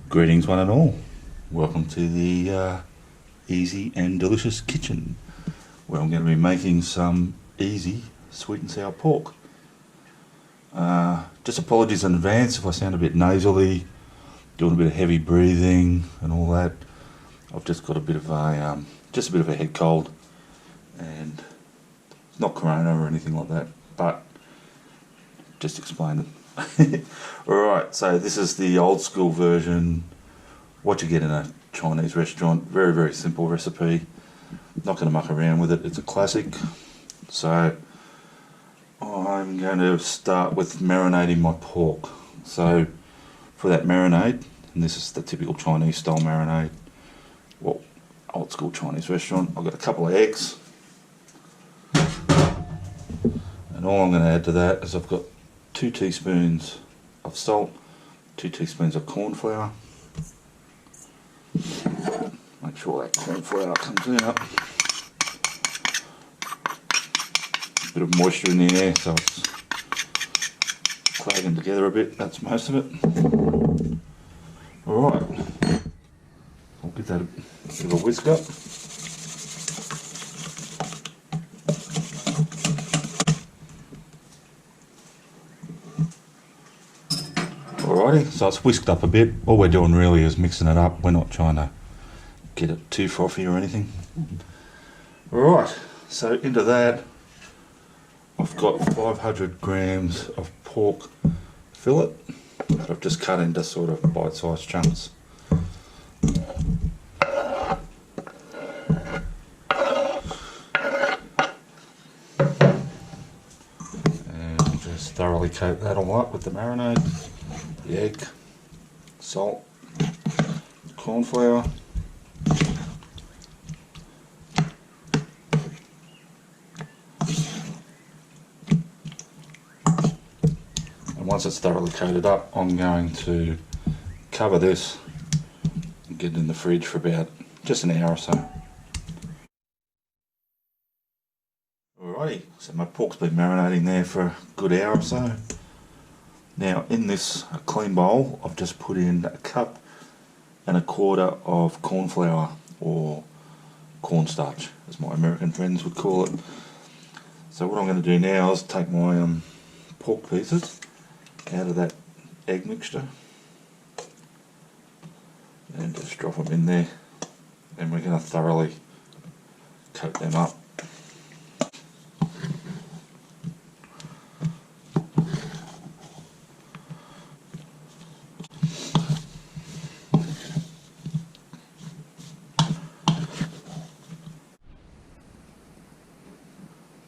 Greetings one and all. Welcome to the Easy and Delicious Kitchen, where I'm going to be making some easy sweet and sour pork. Just apologies in advance if I sound a bit nasally, doing a bit of heavy breathing and all that. I've just got a bit of a head cold, and it's not corona or anything like that, but just explain it. Alright, so this is the old school version, what you get in a Chinese restaurant. Very, very simple recipe. Not going to muck around with it, it's a classic. So I'm going to start with marinating my pork. So for that marinade, and this is the typical Chinese style marinade, well, old school Chinese restaurant, I've got a couple of eggs, and all I'm going to add to that is I've got 2 teaspoons of salt, 2 teaspoons of corn flour. Make sure that corn flour comes out. A bit of moisture in the air, so it's clagging together a bit. That's most of it. Alright, I'll give that a bit of a whisk up. Alrighty, so it's whisked up a bit. All we're doing really is mixing it up. We're not trying to get it too frothy or anything. Alright, so into that I've got 500 grams of pork fillet that I've just cut into sort of bite-sized chunks. And just thoroughly coat that all up with the marinade. The egg, salt, corn flour, and once it's thoroughly coated up, I'm going to cover this and get it in the fridge for about just an hour or so. Alrighty, so my pork's been marinating there for a good hour or so. Now in this clean bowl I've just put in 1.25 cups of corn flour, or cornstarch as my American friends would call it. So what I'm going to do now is take my pork pieces out of that egg mixture and just drop them in there, and we're going to thoroughly coat them up.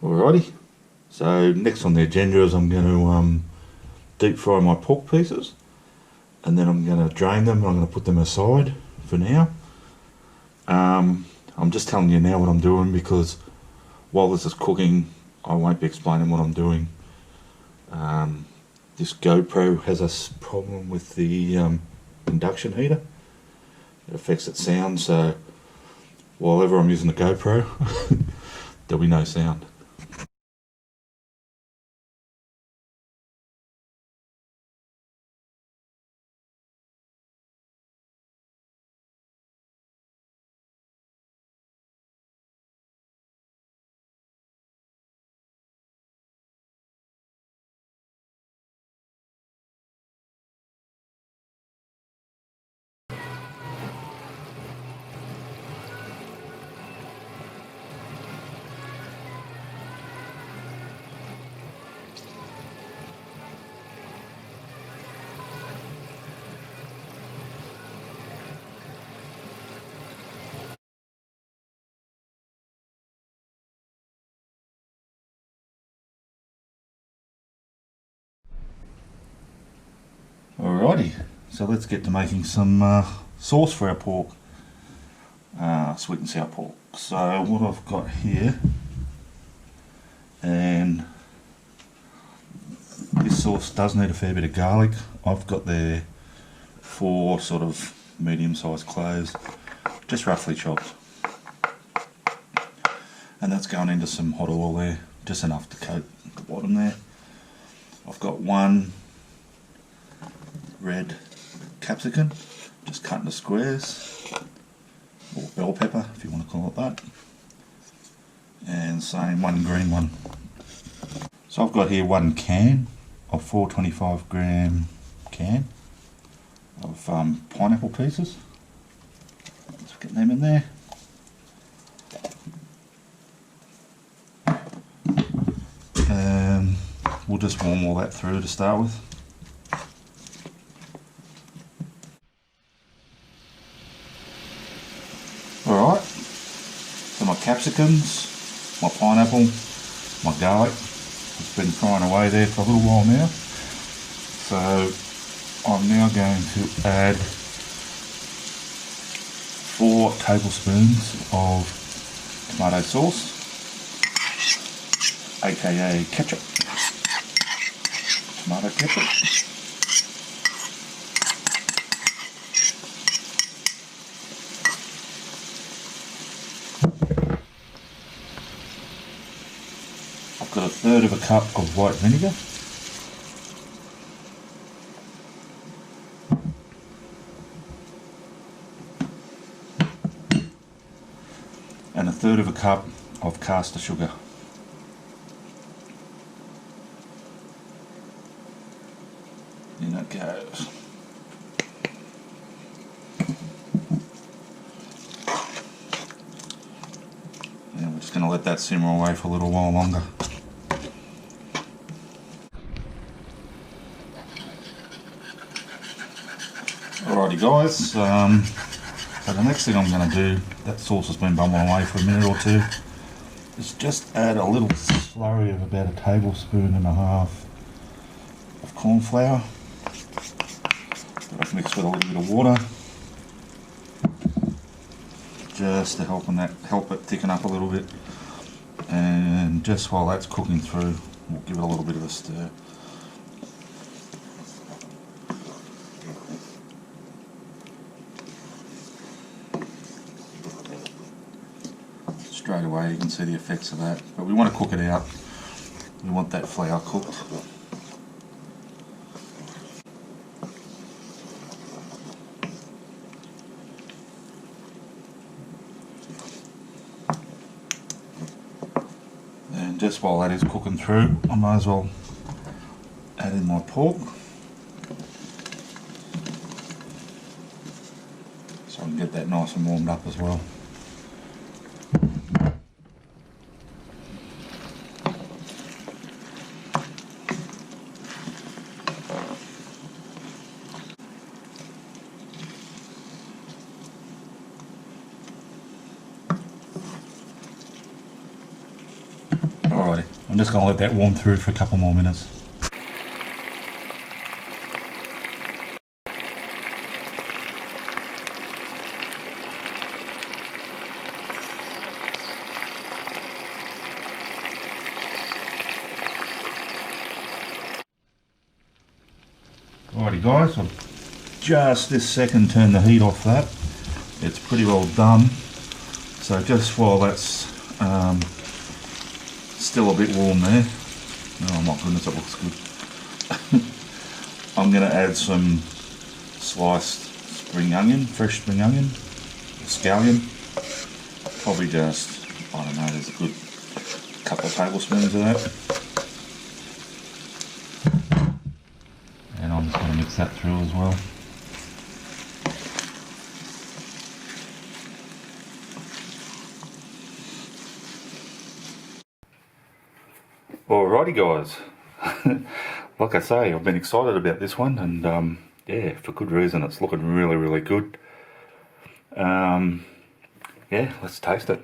Alrighty, so next on the agenda is I'm going to deep fry my pork pieces, and then I'm going to drain them and I'm going to put them aside for now. I'm just telling you now what I'm doing, because while this is cooking I won't be explaining what I'm doing. This GoPro has a problem with the induction heater. It affects its sound, so while ever I'm using the GoPro there'll be no sound. Alrighty, so let's get to making some sauce for our pork, sweet and sour pork. So what I've got here, and this sauce does need a fair bit of garlic. I've got there 4 sort of medium-sized cloves, just roughly chopped, and that's going into some hot oil there, just enough to coat the bottom there. I've got 1 red capsicum, just cut into squares, or bell pepper if you want to call it that, and same one green one. So I've got here one can of 425 gram can of pineapple pieces. Let's get them in there. And we'll just warm all that through to start with. Alright, so my capsicums, my pineapple, my garlic, it's been frying away there for a little while now. So I'm now going to add 4 tablespoons of tomato sauce, aka ketchup, tomato ketchup. I've got 1/3 of a cup of white vinegar. And 1/3 of a cup of caster sugar. In it goes. And we're just going to let that simmer away for a little while longer. Alrighty guys, so the next thing I'm going to do, that sauce has been bubbling away for a minute or two, is just add a little slurry of about 1.5 tablespoons of corn flour that I've mixed with a little bit of water, just to help it thicken up a little bit. And just while that's cooking through, we'll give it a little bit of a stir. Straight away you can see the effects of that, but we want to cook it out. We want that flour cooked. And just while that is cooking through, I might as well add in my pork, so I can get that nice and warmed up as well. Alrighty, I'm just going to let that warm through for a couple more minutes. Alrighty guys, I've just this second turned the heat off that. It's pretty well done. So just while that's still a bit warm there, oh my goodness, it looks good. I'm going to add some sliced spring onion, fresh spring onion, scallion. Probably just, I don't know, there's a good couple of tablespoons of that. And I'm just going to mix that through as well. Alrighty guys, like I say, I've been excited about this one, and yeah, for good reason. It's looking really, really good. Yeah, let's taste it.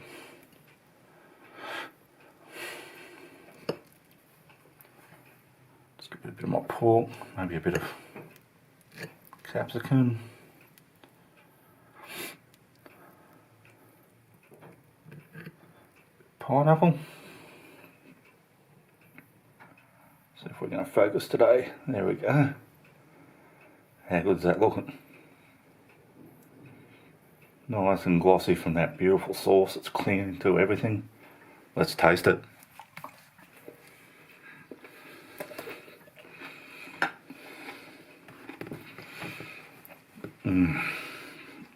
Just give it a bit of my pork, maybe a bit of capsicum. Pineapple. See if we're going to focus today. There we go. How good's that looking? Nice and glossy from that beautiful sauce. It's clinging to everything. Let's taste it.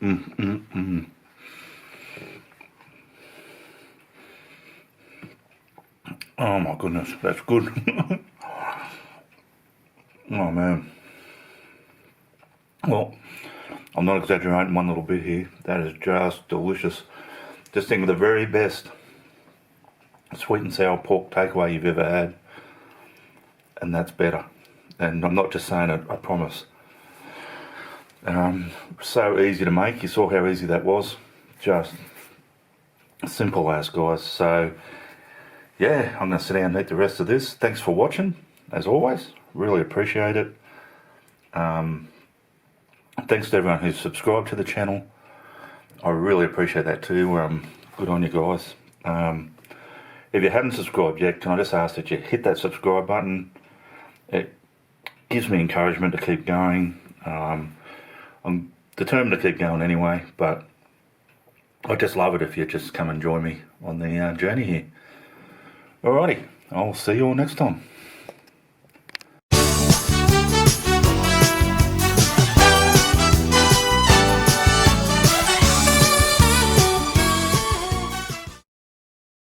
Oh my goodness, that's good. Oh man. Well, I'm not exaggerating one little bit here. That is just delicious. Just think of the very best sweet and sour pork takeaway you've ever had. And that's better. And I'm not just saying it, I promise. So easy to make. You saw how easy that was. Just simple as, guys. So yeah, I'm going to sit down and eat the rest of this. Thanks for watching, as always. Really appreciate it. Thanks to everyone who's subscribed to the channel. I really appreciate that too. Good on you guys. If you haven't subscribed yet, can I just ask that you hit that subscribe button? It gives me encouragement to keep going. I'm determined to keep going anyway, but I just love it if you just come and join me on the journey here. Alrighty, I'll see you all next time.